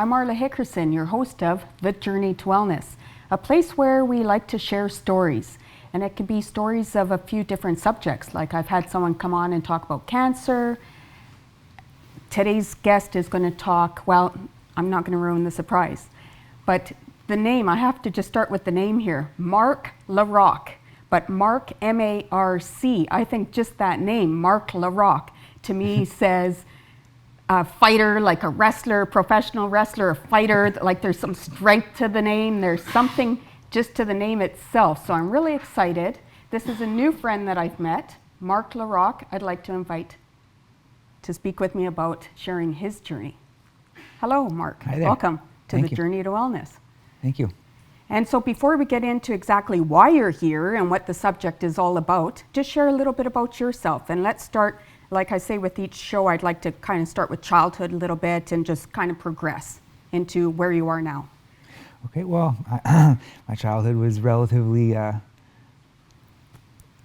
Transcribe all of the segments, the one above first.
I'm Marla Hickerson, your host of The Journey to Wellness, a place where we like to share stories. And it can be stories of a few different subjects. Like I've had someone come on and talk about cancer. Today's guest is going to talk, well, I'm not going to ruin the surprise, but the name, I have to just start with the name here, Marc Larocque. But Marc, M-A-R-C, I think just that name, Marc Larocque, to me says a fighter, like a wrestler, professional wrestler, a fighter, like there's some strength to the name, there's something just to the name itself. So I'm really excited. This is a new friend that I've met, Marc Larocque. I'd like to invite to speak with me about sharing his journey. Hello, Marc. Hi there. Welcome to Thank the you. Journey to Wellness. Thank you. And so before we get into exactly why you're here and what the subject is all about, just share a little bit about yourself. And let's start, like I say with each show, I'd like to kind of start with childhood a little bit and just kind of progress into where you are now. Okay, well, my childhood was relatively, in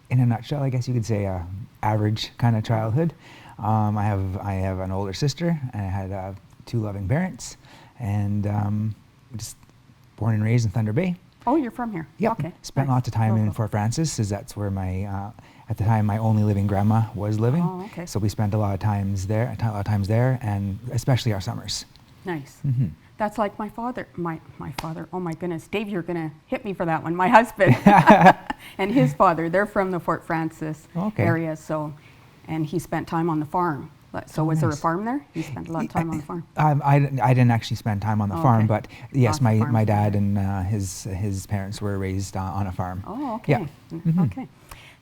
a nutshell, I guess you could say, average kind of childhood. I have an older sister, and I had 2 loving parents, and just born and raised in Thunder Bay. Oh, you're from here? Yep. Okay. Spent Nice. lots of time in Local. Fort Francis, as that's where my, at the time, my only living grandma was living. Oh, okay. So we spent a lot of times there, and especially our summers. Nice. Mm-hmm. That's like my father, my father, oh my goodness, Dave, you're gonna hit me for that one. My husband and his father, they're from the Fort Francis Okay. area, so, and he spent time on the farm. So was there a nice. farm there? He spent a lot of time on the farm. I didn't actually spend time on the farm, Okay. but yes, Lots of farms my dad there. and his parents were raised on a farm. Oh, okay. Yeah. Mhm. Okay.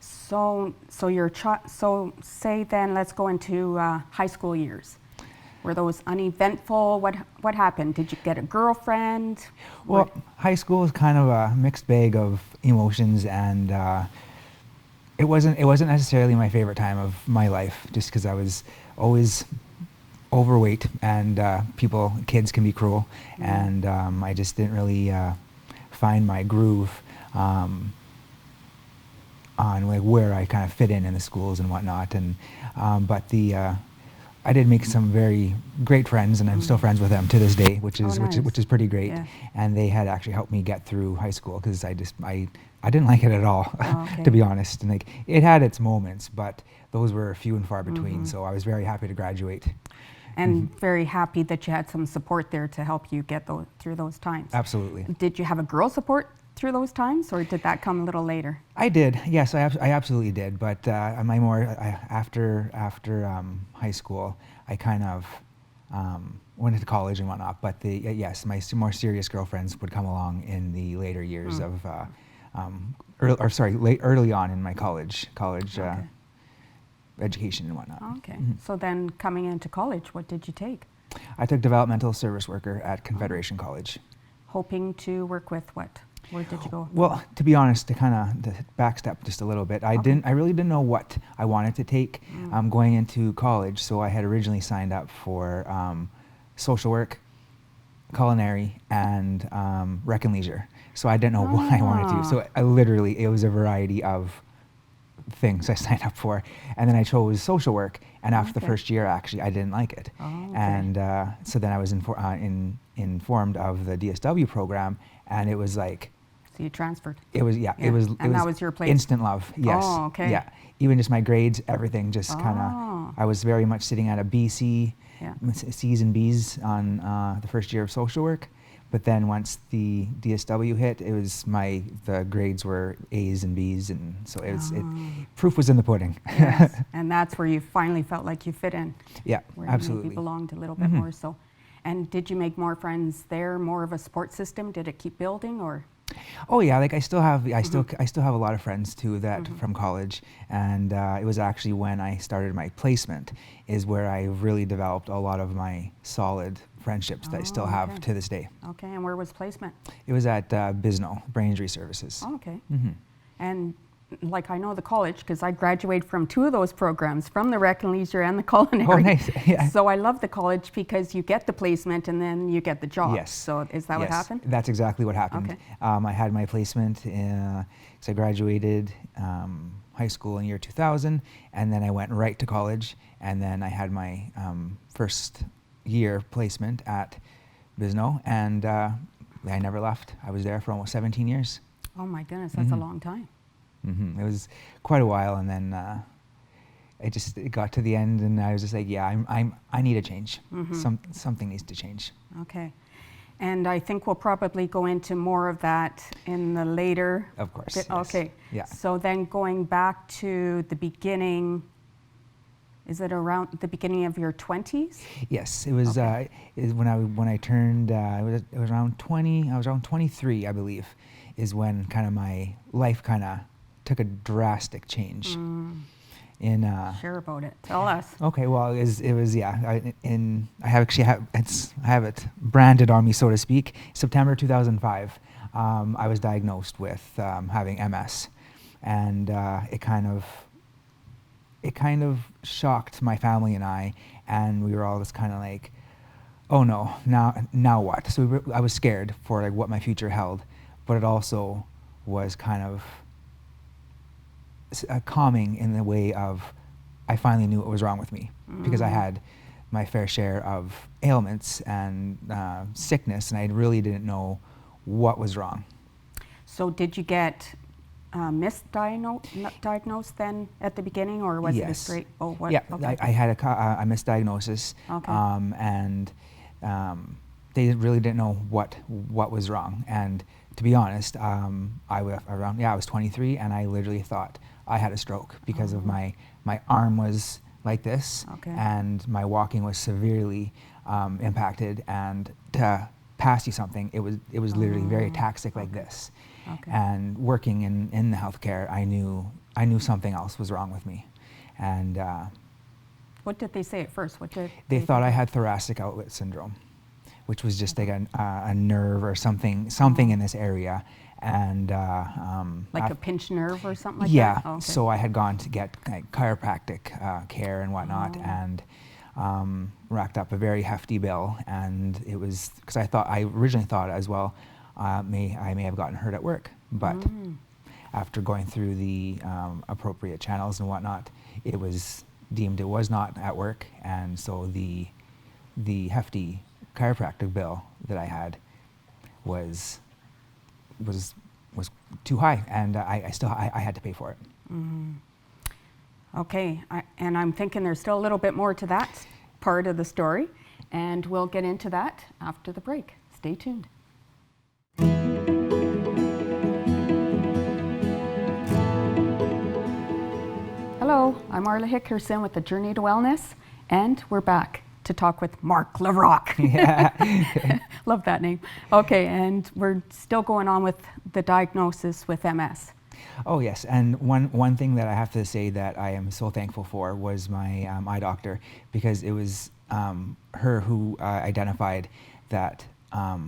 So your so say then let's go into high school years. Were those uneventful? What happened? Did you get a girlfriend? Well, high school is kind of a mixed bag of emotions, and it wasn't necessarily my favorite time of my life, just because I was always overweight, and kids can be cruel, and I just didn't really find my groove on like where I kind of fit in the schools and whatnot, and but I did make some very great friends, and I'm still friends with them to this day, which is nice. which is pretty great. Yeah. And they had actually helped me get through high school, because I didn't like it at all, Oh, okay. to be honest. And like it had its moments, but those were few and far between. So I was very happy to graduate. And very happy that you had some support there to help you get through those times. Absolutely. Did you have a girl support through those times, or did that come a little later? I did. Yes, I absolutely did. But after high school, I kind of went into college and whatnot. But my more serious girlfriends would come along in the later years of, early on in my college Okay. education and whatnot. Okay. Mm-hmm. So then coming into college, what did you take? I took developmental service worker at Confederation College. Hoping to work with what? Where did you go? Well, to be honest, to backstep just a little bit, I really didn't know what I wanted to take going into college. So I had originally signed up for social work, culinary, and rec and leisure. So I didn't know what I wanted to. So it was a variety of things I signed up for, and then I chose social work. And after the first year, actually, I didn't like it. Oh, okay. And so then I was informed of the DSW program, and it was like. So you transferred. It was it was that was your place? Instant love. Yes. Oh, okay. Yeah. Even just my grades, everything just kind of. I was very much sitting at a BC, Yeah. C's and B's on the first year of social work, but then once the DSW hit, it was the grades were A's and B's, and so proof was in the pudding. Yes. And that's where you finally felt like you fit in. Yeah, where absolutely. you maybe belonged a little bit more so. And did you make more friends there? More of a support system? Did it keep building, or? Oh yeah, like I still have a lot of friends too from college, and it was actually when I started my placement is where I really developed a lot of my solid friendships that I still have to this day. Okay, and where was placement? It was at Bisno, Brain Injury Services. Oh, okay. Mm-hmm. And like I know the college because I graduated from 2 of those programs, from the rec and leisure and the culinary. Oh, nice. Yeah. So I love the college because you get the placement and then you get the job. Yes. So is that what happened? That's exactly what happened. Okay. I had my placement, so I graduated high school in year 2000, and then I went right to college, and then I had my first year placement at Bisno, and I never left. I was there for almost 17 years. Oh my goodness, that's a long time. It was quite a while, and then it got to the end, and I was just like, yeah, I need a change. Something needs to change. Okay. And I think we'll probably go into more of that in the later. Of course. bit. Yes. Okay. Yeah. So then going back to the beginning, is it around the beginning of your 20s? Yes, it was when I turned. It was around 20. I was around 23, I believe, is when kind of my life kind of took a drastic change. Share about it. Tell us. Okay, well, it was yeah. I have it branded on me, so to speak. September 2005, I was diagnosed with having MS, and it kind of shocked my family and I, and we were all just kind of like, oh no, now what? So I was scared for like what my future held, but it also was kind of calming in the way of I finally knew what was wrong with me, because I had my fair share of ailments and sickness, and I really didn't know what was wrong. So did you get misdiagnosed then at the beginning, or was it a straight? Oh, what? Yeah, okay. I had a misdiagnosis, Okay. and they really didn't know what was wrong. And to be honest, I was 23, and I literally thought I had a stroke because of my arm was like this, Okay. and my walking was severely impacted. And to pass you something, it was literally very taxic like this. Okay. And working in the healthcare, I knew something else was wrong with me. And What did they say at first? What did they thought I had thoracic outlet syndrome, which was just like a nerve or something in this area. And like a pinched nerve or something like yeah, that? Oh, okay. so I had gone to get like chiropractic care and whatnot, and racked up a very hefty bill. And it was because I originally thought as well, I may have gotten hurt at work, but after going through the appropriate channels and whatnot, it was deemed it was not at work, and so the hefty chiropractic bill that I had was too high, and I had to pay for it. Okay, and I'm thinking there's still a little bit more to that part of the story, and we'll get into that after the break. Stay tuned. Hello, I'm Marla Hickerson with the Journey to Wellness, and we're back to talk with Marc Larocque. Yeah. Love that name. Okay, and we're still going on with the diagnosis with MS. Oh yes, and one thing that I have to say that I am so thankful for was my eye doctor, because it was her who identified that I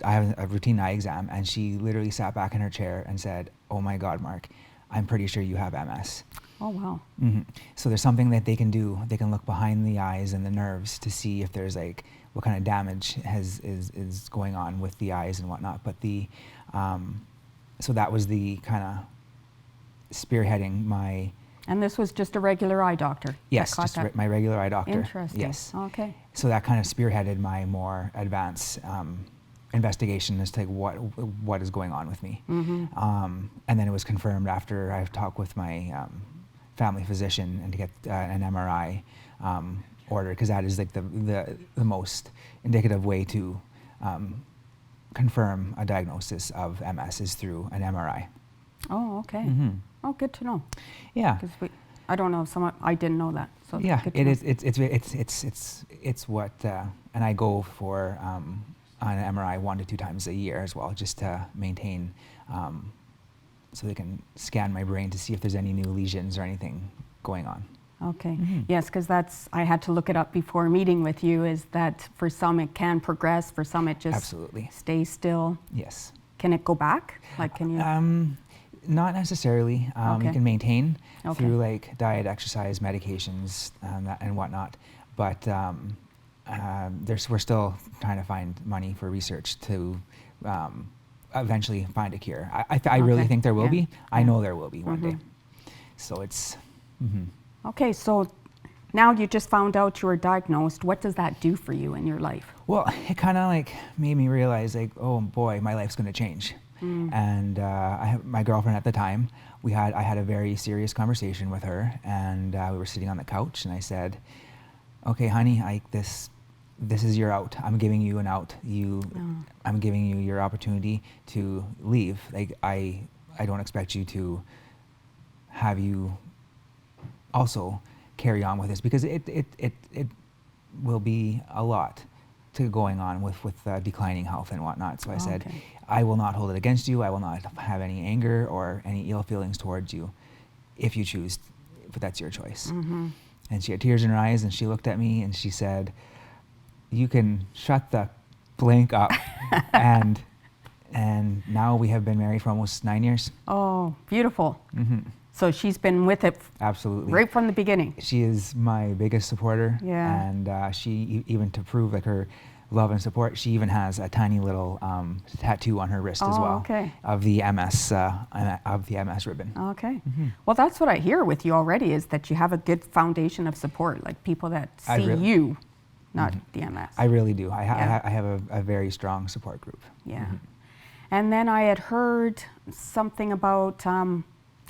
have a routine eye exam, and she literally sat back in her chair and said, "Oh my God, Mark, I'm pretty sure you have MS." Oh wow. So there's something that they can do. They can look behind the eyes and the nerves to see if there's like what kind of damage is going on with the eyes and whatnot. But so that was the kind of spearheading my. And this was just a regular eye doctor? Yes, just my regular eye doctor. Interesting. Yes. Okay. So that kind of spearheaded my more advanced investigation as to what is going on with me. And then it was confirmed after I talked with my family physician and to get an MRI ordered, because that is like the most indicative way to confirm a diagnosis of MS is through an MRI. Oh, okay. Oh, good to know. Yeah. Because I don't know if I didn't know that. So Yeah, good to it know. is. It's what, and I go for on an MRI 1 to 2 times a year as well, just to maintain, so they can scan my brain to see if there's any new lesions or anything going on. Okay. Yes, because I had to look it up before meeting with you, is that for some it can progress, for some it just Absolutely. stays still. Yes. Can it go back? Like, can you? Not necessarily. Okay. You can maintain Okay. through like diet, exercise, medications, and whatnot. But we're still trying to find money for research to eventually find a cure. I really Okay. think there will Yeah. be. I Yeah. know there will be one day. So it's. Okay, so Now you just found out you were diagnosed. What does that do for you in your life? Well, it kind of like made me realize, like, oh boy, my life's going to change. And my girlfriend at the time, I had a very serious conversation with her, and we were sitting on the couch, and I said, okay, honey, this is your out. I'm giving you an out. I'm giving you your opportunity to leave. Like, I don't expect you to have you also carry on with this, because it will be a lot to going on with declining health and whatnot. So I said, I will not hold it against you. I will not have any anger or any ill feelings towards you if you choose, but that's your choice. And she had tears in her eyes, and she looked at me and she said, you can shut the blank up. and now we have been married for almost 9 years. Oh, beautiful. So she's been with it absolutely right from the beginning. She is my biggest supporter. Yeah. And she even, to prove like her love and support, she even has a tiny little tattoo on her wrist as well. Okay. Of the MS ribbon. Okay. Well, that's what I hear with you already, is that you have a good foundation of support, like people that see you, not the MS. I really do. I have a very strong support group. Yeah. And then I had heard something about,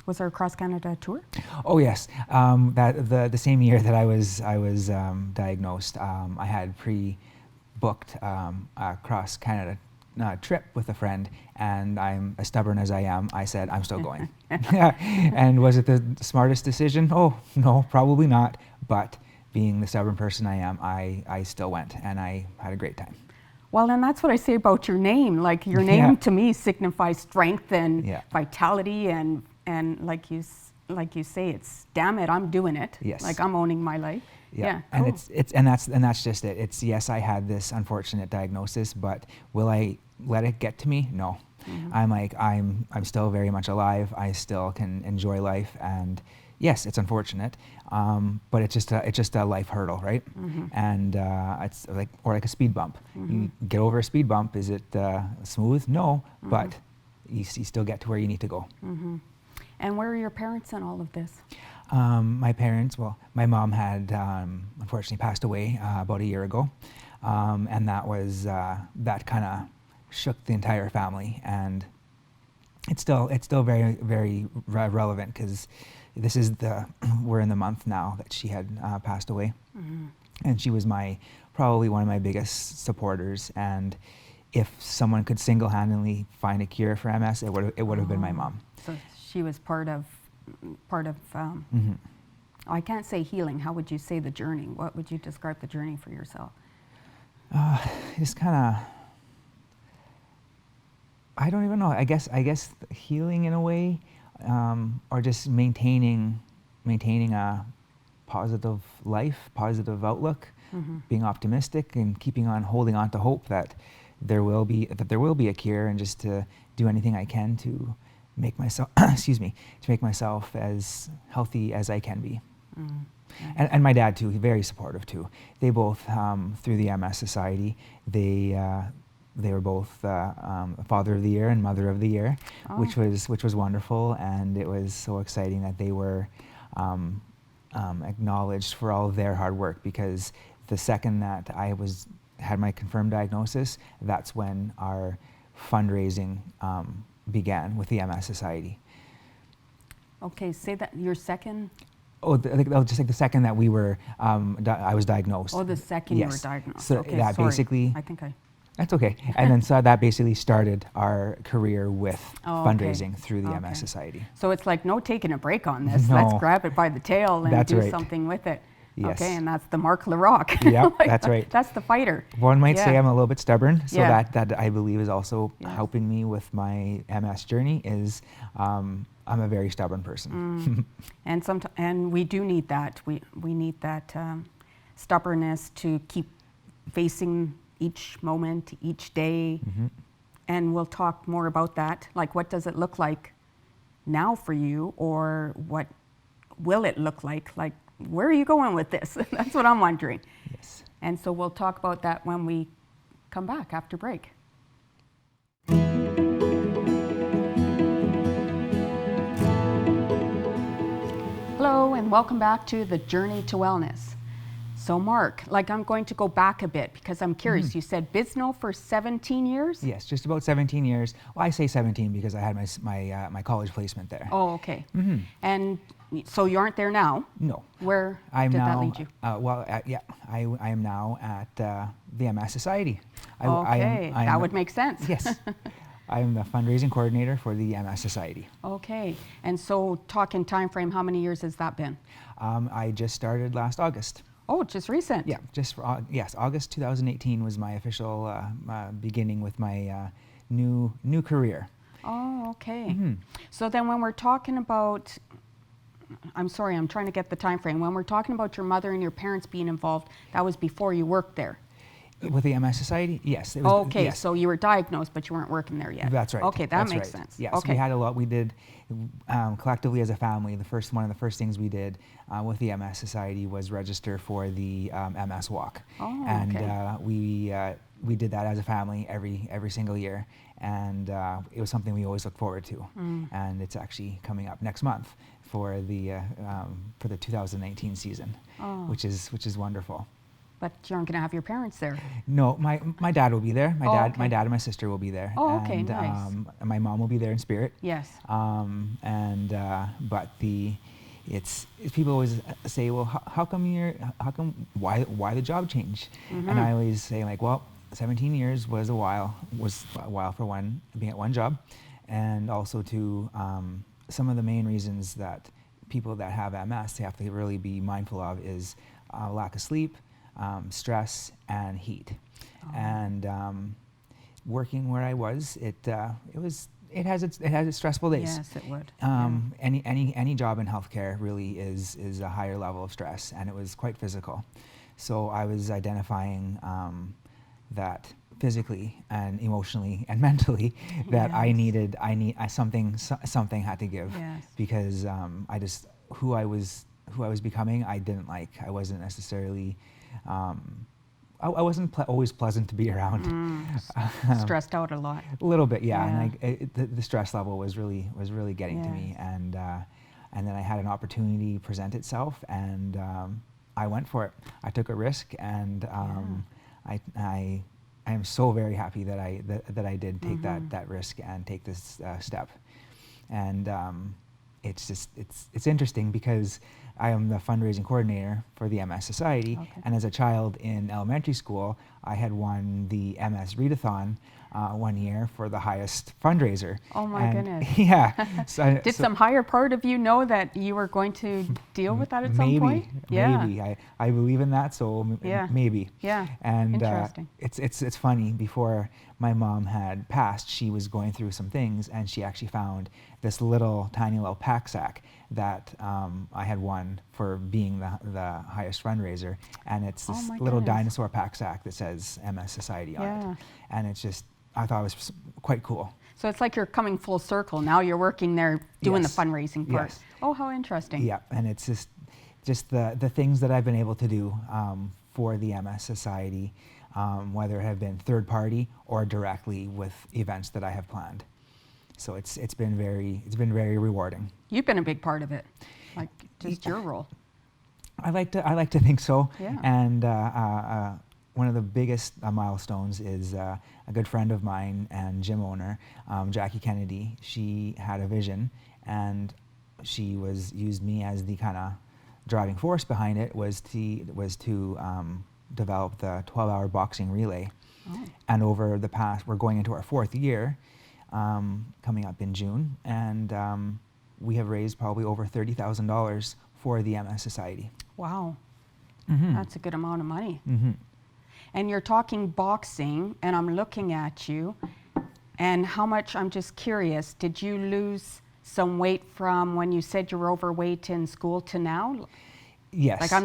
was there a cross Canada tour? Oh yes, that the same year that I was diagnosed, I had pre-booked a cross Canada trip with a friend, and I'm as stubborn as I am. I said, I'm still going. And was it the smartest decision? Oh no, probably not. But being the stubborn person I am, I still went, and I had a great time. Well, and that's what I say about your name. Like, your name to me signifies strength and vitality, and like you say, it's damn it, I'm doing it. Yes. Like, I'm owning my life. Yeah. Cool. And that's just it. It's, yes, I had this unfortunate diagnosis, but will I let it get to me? No. I'm still very much alive. I still can enjoy life, and yes, it's unfortunate, but it's just a life hurdle, right? And it's like a speed bump. You get over a speed bump. Is it smooth? No, but you still get to where you need to go. And where are your parents in all of this? My parents, well, my mom had unfortunately passed away about a year ago, and that kind of shook the entire family, and it's still very, very relevant, because we're in the month now that she had passed away, and she was probably one of my biggest supporters. And if someone could single-handedly find a cure for MS, it would have been my mom. So she was part of. I can't say healing. How would you say the journey? What would you describe the journey for yourself? It's kind of, I don't even know. I guess healing in a way, or just maintaining a positive life, positive outlook, being optimistic, and holding on to hope that there will be a cure, and just to do anything I can to make myself make myself as healthy as I can be. And my dad too, very supportive too. They both, through the MS Society, they were both Father of the Year and Mother of the Year, which was wonderful, and it was so exciting that they were acknowledged for all of their hard work, because the second that I had my confirmed diagnosis, that's when our fundraising began with the MS Society. Okay, say that, your second? Oh, just like the second that we were, I was diagnosed. Oh, the second you were diagnosed. So okay, that sorry. basically. That's okay. And then so that basically started our career with fundraising through the MS Society. So it's like, no taking a break on this. No. Let's grab it by the tail and do something with it. Yes. Okay, and that's the Marc Larocque. Yeah, that's right. That's the fighter. One might say I'm a little bit stubborn, so that I believe is also helping me with my MS journey. Is I'm a very stubborn person. And we do need that. We need that stubbornness to keep facing each moment, each day. And we'll talk more about that. Like, what does it look like now for you, or what will it look like? Like, where are you going with this? That's what I'm wondering. Yes. And so we'll talk about that when we come back after break. Hello, and and welcome back to the Journey to Wellness. So Marc, I'm going to go back a bit because I'm curious. You said Bisno for 17 years? Yes, just about 17 years. Well, I say 17 because I had my college placement there. Oh, okay. And so you aren't there now? No. Where I'm did now, that lead you? I am now at the MS Society. That would make sense. Yes. I am the fundraising coordinator for the MS Society. Okay. And so talking time frame, how many years has that been? I just started last August. Oh, just recent. Yeah, yes, August 2018 was my official beginning with my new career. Oh, okay. So then when we're talking about, I'm sorry, I'm trying to get the time frame. When we're talking about your mother and your parents being involved, that was before you worked there. With the MS Society, yes. It was, okay, yes. so you were diagnosed, but you weren't working there yet. That's right. Okay, that That's makes right. sense. Yes, okay. we had a lot. We did collectively as a family. One of the first things we did with the MS Society was register for the MS Walk, and we did that as a family every single year, and it was something we always looked forward to. And it's actually coming up next month for the 2019 season, which is wonderful. But you aren't going to have your parents there. No, my dad will be there. My dad and my sister will be there. Oh, okay, and, nice. My mom will be there in spirit. Yes. But it's people always say, well, why the job change? And I always say, like, well, 17 years was a while for being at one job, and also to some of the main reasons that people that have MS, they have to really be mindful of is lack of sleep, stress, and heat. And working where I was, it has its stressful days. Yes, it would. Any job in healthcare really is a higher level of stress, and it was quite physical. So I was identifying that physically and emotionally and mentally that something had to give. Yes. Because who I was becoming, I didn't like. I wasn't necessarily I wasn't always pleasant to be around. Stressed out a lot. A little bit, yeah. And the stress level was really getting to me, and then I had an opportunity present itself, and I went for it. I took a risk, and I am so very happy that I did take that risk and take this step. And it's interesting because I am the fundraising coordinator for the MS Society, and as a child in elementary school, I had won the MS Readathon 1 year for the highest fundraiser. Oh my goodness. Yeah. Did some higher part of you know that you were going to deal with that at some point? Maybe. I believe in that, so maybe. Yeah. And interesting. It's funny, before my mom had passed, she was going through some things, and she actually found this tiny little pack sack that I had won for being the highest fundraiser, and it's this little dinosaur pack sack that says MS Society on it, and it's just, I thought it was quite cool. So it's like you're coming full circle. Now you're working there doing the fundraising part. Yes. Oh, how interesting. Yeah, and it's just the things that I've been able to do for the MS Society, whether it have been third party or directly with events that I have planned. So it's been very rewarding. You've been a big part of it, like just your role. I like to think so. Yeah. And one of the biggest milestones is a good friend of mine and gym owner, Jackie Kennedy. She had a vision, and she used me as the kind of driving force behind it. Was to develop the 12-hour boxing relay. And over the past, we're going into our 4th year, coming up in June, and we have raised probably over $30,000 for the MS Society. Wow, that's a good amount of money. And you're talking boxing, and I'm looking at you, and how much, I'm just curious, did you lose some weight from when you said you were overweight in school to now? Yes. Like I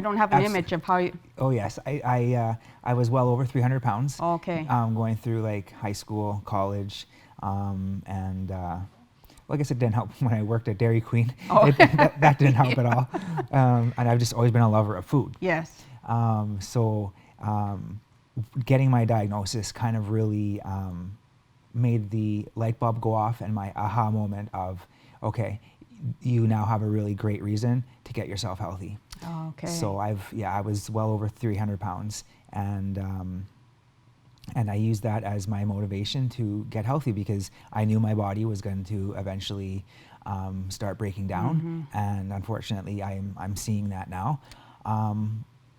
don't have an image of how you... Oh yes, I was well over 300 pounds. Okay. Going through like high school, college, and well, I guess it didn't help when I worked at Dairy Queen. That didn't help at all. And I've just always been a lover of food. Yes. So getting my diagnosis kind of really made the light bulb go off, and my aha moment of, okay, you now have a really great reason to get yourself healthy. Oh, okay. So I was well over 300 pounds, and I used that as my motivation to get healthy, because I knew my body was going to eventually start breaking down, and unfortunately I'm seeing that now.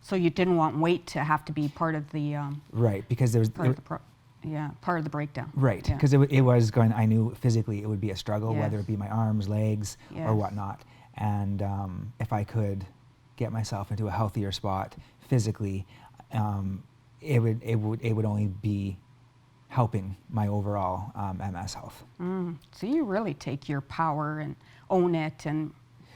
So you didn't want weight to have to be part of the Right, because there was part of the breakdown. right, Yeah. because it was going. I knew physically it would be a struggle, Yes. whether it be my arms, legs, or Yes. whatnot. And if I could get myself into a healthier spot physically, it would only be helping my overall MS health. So you really take your power and own it and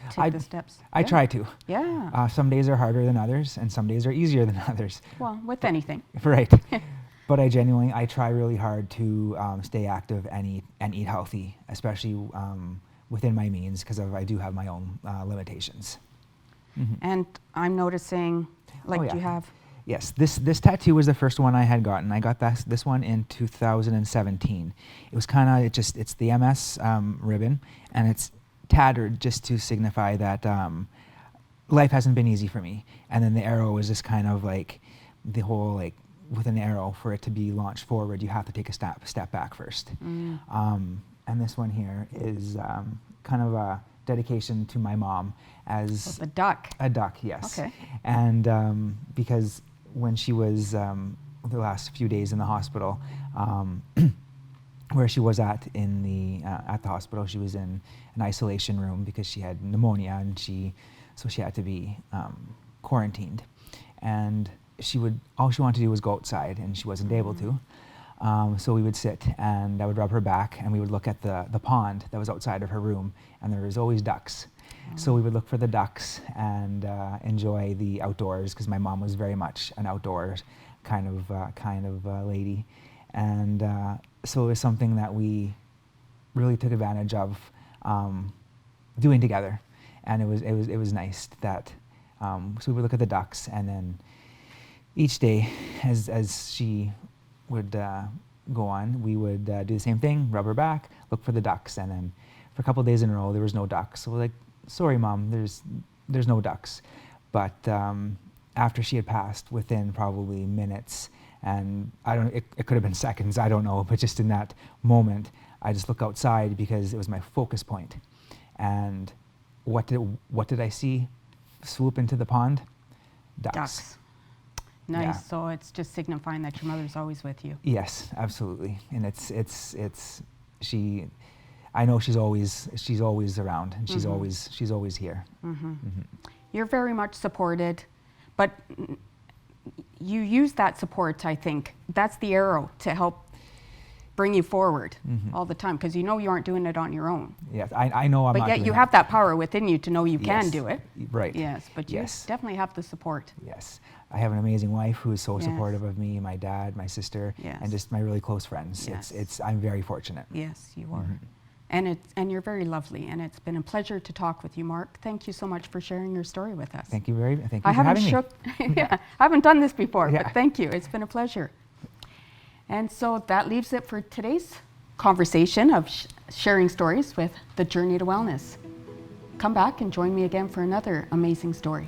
take the steps. I Yeah. try to. Yeah. Some days are harder than others, and some days are easier than others. Well, with anything. Right. But I try really hard to stay active and eat healthy, especially within my means, because I do have my own limitations. And I'm noticing, like, Oh, yeah. you have. Yes, this tattoo was the first one I had gotten. I got this one in 2017. It was it's the MS ribbon, and it's tattered just to signify that life hasn't been easy for me. And then the arrow is just kind of like the whole, like, with an arrow, for it to be launched forward, you have to take a step back first. And this one here is kind of a dedication to my mom as The duck. a duck, yes. Okay. And because when she was the last few days in the hospital, where she was at the hospital, she was in an isolation room because she had pneumonia, and so she had to be quarantined. And all she wanted to do was go outside, and she wasn't able to. So we would sit, and I would rub her back, and we would look at the pond that was outside of her room, and there was always ducks. So we would look for the ducks and enjoy the outdoors, because my mom was very much an outdoors kind of lady, and so it was something that we really took advantage of doing together, and it was nice that so we would look at the ducks, and then each day as she would go on, we would do the same thing, rub her back, look for the ducks, and then for a couple of days in a row there was no ducks. So we're like, sorry Mom, there's no ducks. But after she had passed, within probably minutes, and it could have been seconds, I don't know, but just in that moment, I just looked outside because it was my focus point. And what did I see swoop into the pond? Ducks. Nice. Yeah. So it's just signifying that your mother's always with you. Yes, absolutely. And I know she's always around, and she's always here. You're very much supported, but you use that support, I think. That's the arrow to help bring you forward all the time, because you know you aren't doing it on your own. Yes, I know I'm not But yet doing you it. have that power within you to know you can Yes. do it. Right. Yes, but you Yes. definitely have the support. Yes. I have an amazing wife who is so Yes. supportive of me, my dad, my sister, Yes. and just my really close friends. Yes. I'm very fortunate. Yes, you are. And you're very lovely, and it's been a pleasure to talk with you, Marc. Thank you so much for sharing your story with us. Thank you for I haven't having shook, yeah, I haven't done this before, Yeah. but thank you. It's been a pleasure. And so that leaves it for today's conversation of sharing stories with The Journey to Wellness. Come back and join me again for another amazing story.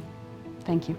Thank you.